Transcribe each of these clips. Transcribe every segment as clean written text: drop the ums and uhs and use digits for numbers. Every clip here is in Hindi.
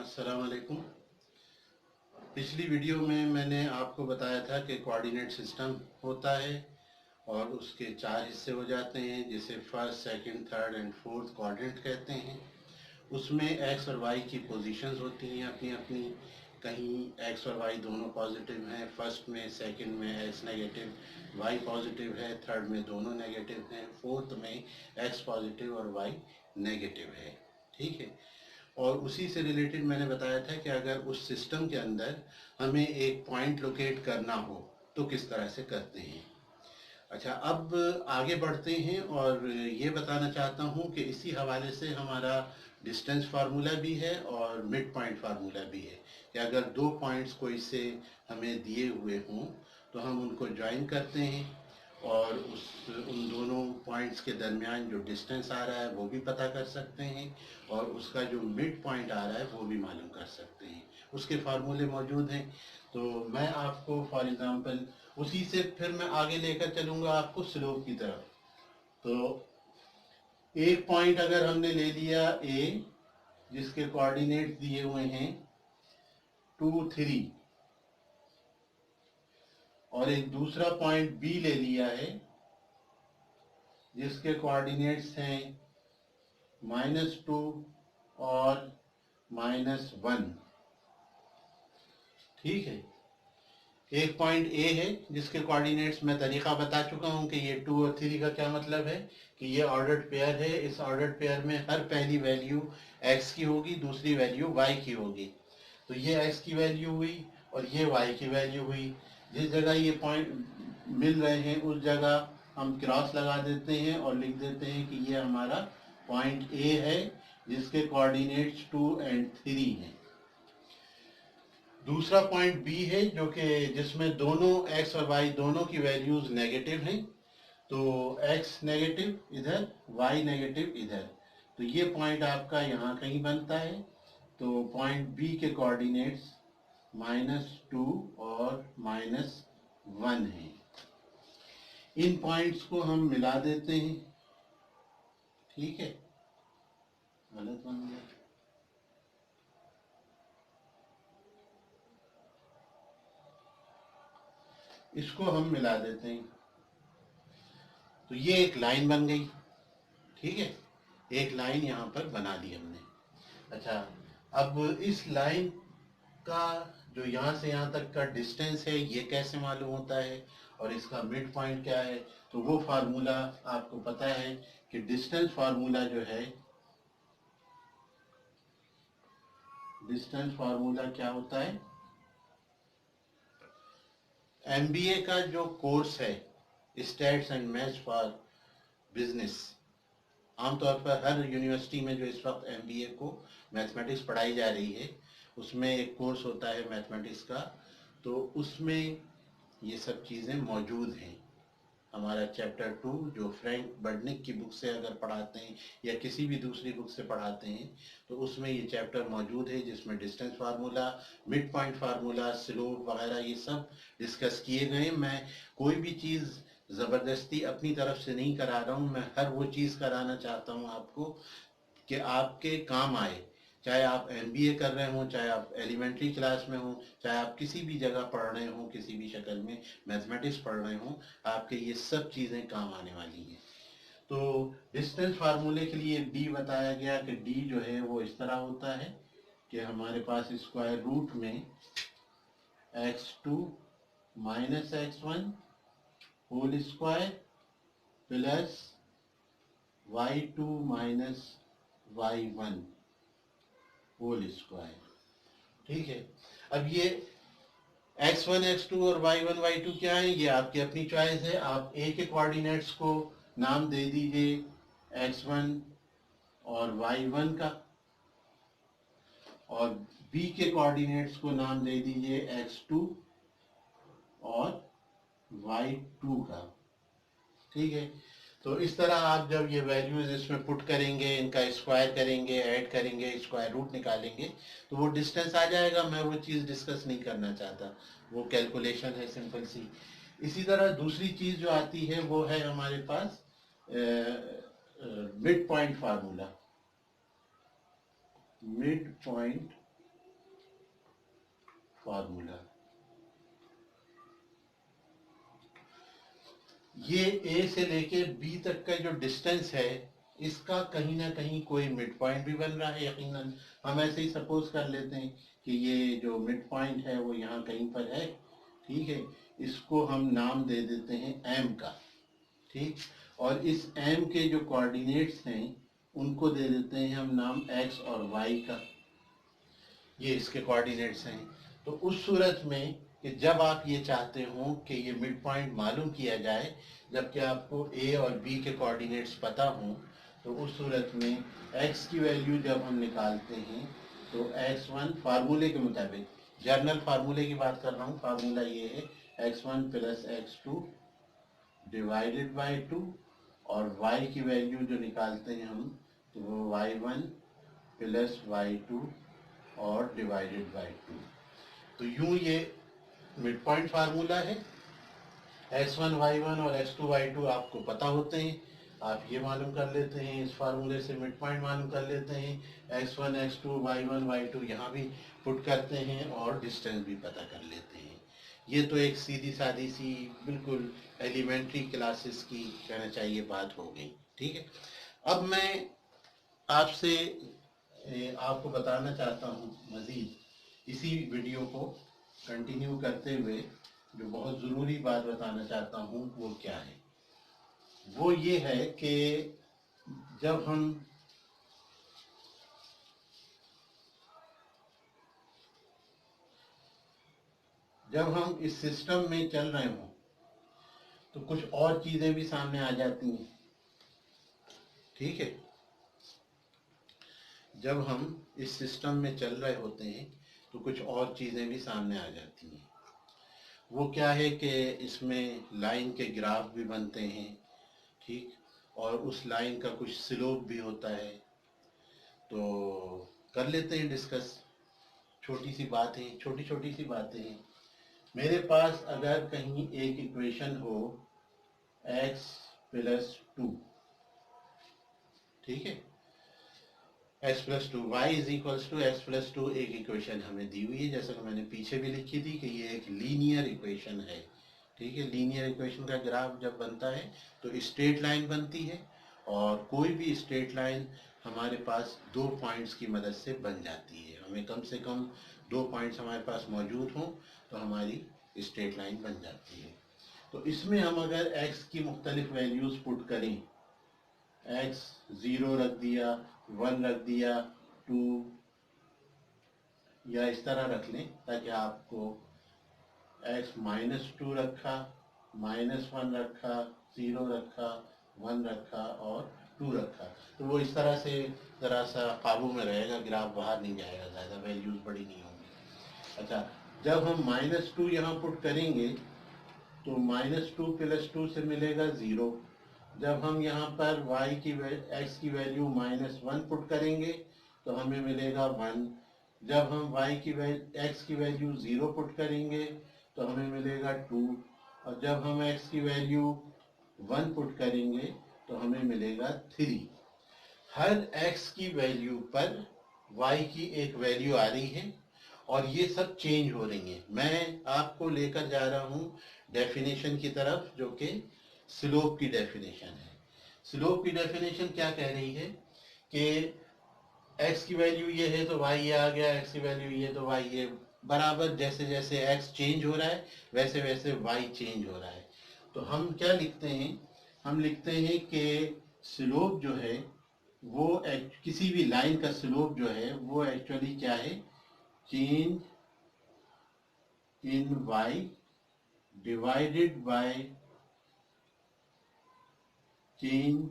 अस्सलाम वालेकुम। पिछली वीडियो में मैंने आपको बताया था कि कोऑर्डिनेट सिस्टम होता है और उसके चार हिस्से हो जाते हैं, जिसे first, second, third and fourth coordinate कहते हैं। उसमें एक्स और वाई की पोजीशंस होती हैं अपनी अपनी। कहीं एक्स और वाई दोनों पॉजिटिव हैं, फर्स्ट में, सेकंड में एक्स नेगेटिव, वाई पॉजिटिव है, थर्ड में दोनों नेगेटिव हैं, फोर्थ में एक्स पॉजिटिव और वाई नेगेटिव है। ठीक है। और उसी से रिलेटेड मैंने बताया था कि अगर उस सिस्टम के अंदर हमें एक पॉइंट लोकेट करना हो तो किस तरह से करते हैं। अच्छा, अब आगे बढ़ते हैं और ये बताना चाहता हूँ कि इसी हवाले से हमारा डिस्टेंस फार्मूला भी है और मिड पॉइंट फार्मूला भी है कि अगर दो पॉइंट्स कोई से हमें दिए हुए हों तो हम उनको ज्वाइन करते हैं और उन दोनों पॉइंट्स के दरमियान जो डिस्टेंस आ रहा है वो भी पता कर सकते हैं और उसका जो मिड पॉइंट आ रहा है वो भी मालूम कर सकते हैं। उसके फार्मूले मौजूद हैं। तो मैं आपको फॉर एग्जांपल उसी से फिर मैं आगे लेकर चलूँगा आपको स्लोप की तरफ। तो एक पॉइंट अगर हमने ले लिया ए, जिसके कोऑर्डिनेट्स दिए हुए हैं 2, 3, और एक दूसरा पॉइंट बी ले लिया है जिसके कोऑर्डिनेट्स हैं -2 और -1। ठीक है। एक पॉइंट ए है जिसके कोऑर्डिनेट्स मैं तरीका बता चुका हूं कि ये 2 और 3 का क्या मतलब है कि ये ऑर्डर्ड पेयर है। इस ऑर्डर्ड पेयर में हर पहली वैल्यू एक्स की होगी, दूसरी वैल्यू वाई की होगी। तो ये एक्स की वैल्यू हुई और ये वाई की वैल्यू हुई। जिस जगह ये पॉइंट मिल रहे हैं उस जगह हम क्रॉस लगा देते हैं और लिख देते हैं कि ये हमारा पॉइंट ए है जिसके कोऑर्डिनेट्स 2 और 3 हैं। दूसरा पॉइंट बी है जो कि जिसमें दोनों एक्स और वाई दोनों की वैल्यूज नेगेटिव हैं। तो एक्स नेगेटिव इधर, वाई नेगेटिव इधर। तो ये पॉइंट आपका यहाँ कहीं बनता है। तो पॉइंट बी के कोऑर्डिनेट्स -2 और -1 है। इन पॉइंट्स को हम मिला देते हैं। ठीक है, गलत बन गया। इसको हम मिला देते हैं तो ये एक लाइन बन गई। ठीक है, एक लाइन यहाँ पर बना दी हमने। अच्छा, अब इस लाइन का जो यहाँ से यहाँ तक का डिस्टेंस है ये कैसे मालूम होता है और इसका मिड पॉइंट क्या है। तो वो फार्मूला आपको पता है कि डिस्टेंस फार्मूला जो है, डिस्टेंस फार्मूला क्या होता है। एमबीए का जो कोर्स है, stats and maths for business, आमतौर पर हर यूनिवर्सिटी में जो इस वक्त एमबीए को मैथमेटिक्स पढ़ाई जा रही है उसमें एक कोर्स होता है मैथमेटिक्स का। तो उसमें ये सब चीज़ें मौजूद हैं। हमारा चैप्टर 2 जो फ्रैंक बर्डनिक की बुक से अगर पढ़ाते हैं या किसी भी दूसरी बुक से पढ़ाते हैं तो उसमें ये चैप्टर मौजूद है जिसमें distance formula, mid point formula, slope वगैरह ये सब डिस्कस किए गए। मैं कोई भी चीज़ ज़बरदस्ती अपनी तरफ से नहीं करा रहा हूँ, मैं हर वो चीज़ कराना चाहता हूँ आपको कि आपके काम आए। चाहे आप एमबीए कर रहे हो, चाहे आप एलिमेंट्री क्लास में हो, चाहे आप किसी भी जगह पढ़ रहे हो, किसी भी शक्ल में मैथमेटिक्स पढ़ रहे हो, आपके ये सब चीज़ें काम आने वाली हैं। तो डिस्टेंस फार्मूले के लिए डी बताया गया कि डी जो है वो इस तरह होता है कि हमारे पास स्क्वायर रूट में x2 -x1 whole square plus y2 y1 whole square. ठीक है। अब ये x1 x2 और y1 y2 क्या है, ये आपकी अपनी चॉइस है। आप a के कोऑर्डिनेट्स को नाम दे दीजिए x1 और y1 का, और b के कोऑर्डिनेट्स को नाम दे दीजिए x2 और y2 का। ठीक है। तो इस तरह आप जब ये वैल्यूज इसमें पुट करेंगे, इनका स्क्वायर करेंगे, ऐड करेंगे, स्क्वायर रूट निकालेंगे तो वो डिस्टेंस आ जाएगा। मैं वो चीज़ डिस्कस नहीं करना चाहता, वो कैलकुलेशन है सिंपल सी। इसी तरह दूसरी चीज़ जो आती है वो है हमारे पास mid point formula. Mid point formula. ये ए से लेके बी तक का जो डिस्टेंस है, इसका कहीं ना कहीं कोई मिड पॉइंट भी बन रहा है यकीनन। हम ऐसे ही सपोज कर लेते हैं कि ये जो मिड पॉइंट है वो यहाँ कहीं पर है, ठीक है। इसको हम नाम दे देते हैं एम का, ठीक। और इस एम के जो कोऑर्डिनेट्स हैं उनको दे देते हैं हम नाम एक्स और वाई का, ये इसके कोऑर्डिनेट्स हैं। तो उस सूरत में कि जब आप ये चाहते हो कि ये मिड पॉइंट मालूम किया जाए, जबकि आपको ए और बी के कोऑर्डिनेट्स पता हों, तो उस सूरत में x की वैल्यू जब हम निकालते हैं तो x1 फार्मूले के मुताबिक, जर्नल फार्मूले की बात कर रहा हूँ, फार्मूला ये है x1 plus x2 divided by 2, और y की वैल्यू जो निकालते हैं हम तो वो y1 प्लस y2 और डिवाइडेड बाई 2। तो यूं ये मिड पॉइंट फार्मूला है। x1 y1 और x2 y2 आपको पता होते हैं, आप ये मालूम कर लेते हैं, इस फार्मूले से मिड पॉइंट मालूम कर लेते हैं। x1 x2 y1 y2 यहाँ भी पुट करते हैं और डिस्टेंस भी पता कर लेते हैं। ये तो एक सीधी सादी सी बिल्कुल एलिमेंट्री क्लासेस की कहना चाहिए बात हो गई, ठीक है। अब मैं आपसे आपको बताना चाहता हूँ मज़ीद इसी वीडियो को कंटिन्यू करते हुए जो बहुत ज़रूरी बात बताना चाहता हूँ वो क्या है, वो ये है कि जब हम इस सिस्टम में चल रहे हों तो कुछ और चीज़ें भी सामने आ जाती हैं, ठीक है। जब हम इस सिस्टम में चल रहे होते हैं तो कुछ और चीज़ें भी सामने आ जाती हैं। वो क्या है कि इसमें लाइन के ग्राफ भी बनते हैं, ठीक, और उस लाइन का कुछ स्लोप भी होता है। तो कर लेते हैं डिस्कस, छोटी सी बात है, छोटी छोटी सी बातें हैं। मेरे पास अगर कहीं एक इक्वेशन हो x प्लस 2, ठीक है, x plus 2 y is equals to x plus 2, एक इक्वेशन हमें दी हुई है, जैसा कि मैंने पीछे भी लिखी थी कि ये एक लीनियर इक्वेशन है, ठीक है। लीनियर इक्वेशन का ग्राफ जब बनता है तो स्ट्रेट लाइन बनती है, और कोई भी स्ट्रेट लाइन हमारे पास दो पॉइंट्स की मदद से बन जाती है। हमें कम से कम दो पॉइंट्स हमारे पास मौजूद हों तो हमारी स्ट्रेट लाइन बन जाती है। तो इसमें हम अगर x की मुख्तलिफ वैल्यूज़ पुट करें, x 0 रख दिया, 1 रख दिया, 2 या इस तरह रख लें ताकि आपको x माइनस 2 रखा, माइनस 1 रखा, 0 रखा, 1 रखा और 2 रखा, तो वो इस तरह से ज़रा सा काबू में रहेगा, ग्राफ बाहर नहीं जाएगा, ज़्यादा वैल्यूज़ बड़ी नहीं होंगी। अच्छा, जब हम माइनस 2 यहाँ पुट करेंगे तो माइनस 2 प्लस 2 से मिलेगा 0। जब हम यहाँ पर x की वैल्यू माइनस 1 पुट करेंगे तो हमें मिलेगा 1। जब हम x की वैल्यू 0 पुट करेंगे तो हमें मिलेगा 2, और जब हम x की वैल्यू 1 पुट करेंगे तो हमें मिलेगा 3। हर x की वैल्यू पर y की एक वैल्यू आ रही है और ये सब चेंज हो रही है। मैं आपको लेकर जा रहा हूँ डेफिनेशन की तरफ, जो कि स्लोप की डेफिनेशन है। स्लोप की डेफिनेशन क्या कह रही है कि x की वैल्यू ये है तो y ये आ गया, x की वैल्यू ये तो y ये, बराबर जैसे जैसे x चेंज हो रहा है वैसे वैसे y चेंज हो रहा है। तो हम क्या लिखते हैं, हम लिखते हैं कि स्लोप जो है वो किसी भी लाइन का स्लोप जो है वो एक्चुअली क्या है, change in y divided by change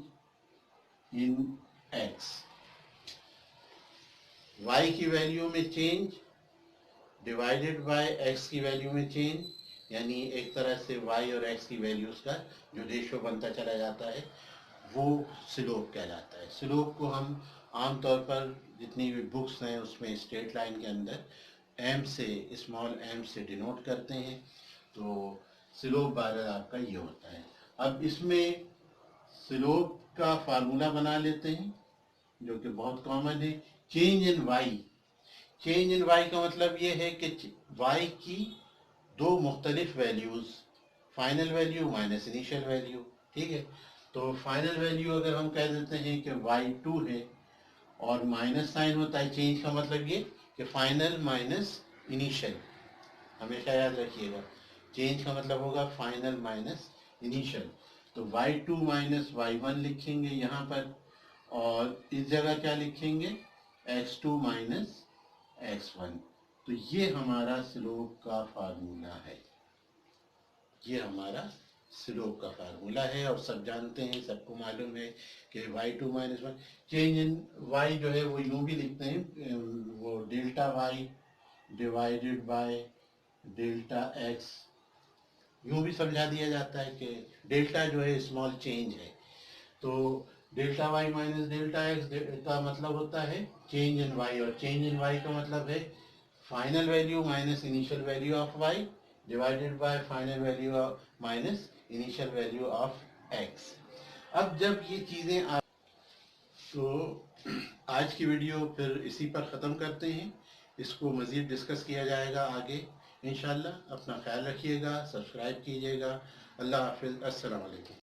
in x। y की वैल्यू में चेंज डिवाइडेड बाय x की वैल्यू में चेंज, यानी एक तरह से y और x की वैल्यूज का जो रेशो बनता चला जाता है वो स्लोप कहलाता है। स्लोप को हम आमतौर पर जितनी भी बुक्स हैं उसमें स्ट्रेट लाइन के अंदर m से, स्मॉल m से डिनोट करते हैं। तो स्लोप बहरहाल आपका ये होता है। अब इसमें स्लोप का फार्मूला बना लेते हैं जो कि बहुत कॉमन है, change in y। Change in y का मतलब ये है कि वाई की दो मुख्तलिफ values, final value minus initial value. ठीक है, तो फाइनल वैल्यू अगर हम कह देते हैं कि y2 है और माइनस साइन होता है, चेंज का मतलब ये कि फाइनल माइनस इनिशियल, हमेशा याद रखिएगा, चेंज का मतलब होगा फाइनल माइनस इनिशियल। तो y2 माइनस y1 लिखेंगे यहाँ पर, और इस जगह क्या लिखेंगे, x2 माइनस x1। तो ये हमारा स्लोप का फार्मूला है, ये हमारा स्लोप का फार्मूला है। और सब जानते हैं, सबको मालूम है कि y2 minus one, change in y जो है वो यूं भी लिखते हैं, वो delta y divided by delta x, यूं भी समझा दिया जाता है कि डेल्टा जो है स्मॉल चेंज है। तो delta y minus delta x का मतलब होता है चेंज इन y, और चेंज इन y का मतलब है final value minus initial value of y divided by final value minus initial value of x। अब जब ये चीज़ें तो आज की वीडियो फिर इसी पर ख़त्म करते हैं, इसको मज़ीद डिस्कस किया जाएगा आगे इंशाल्लाह। अपना ख्याल रखिएगा, सब्सक्राइब कीजिएगा। अल्लाह हाफिज़, अस्सलाम वालेकुम।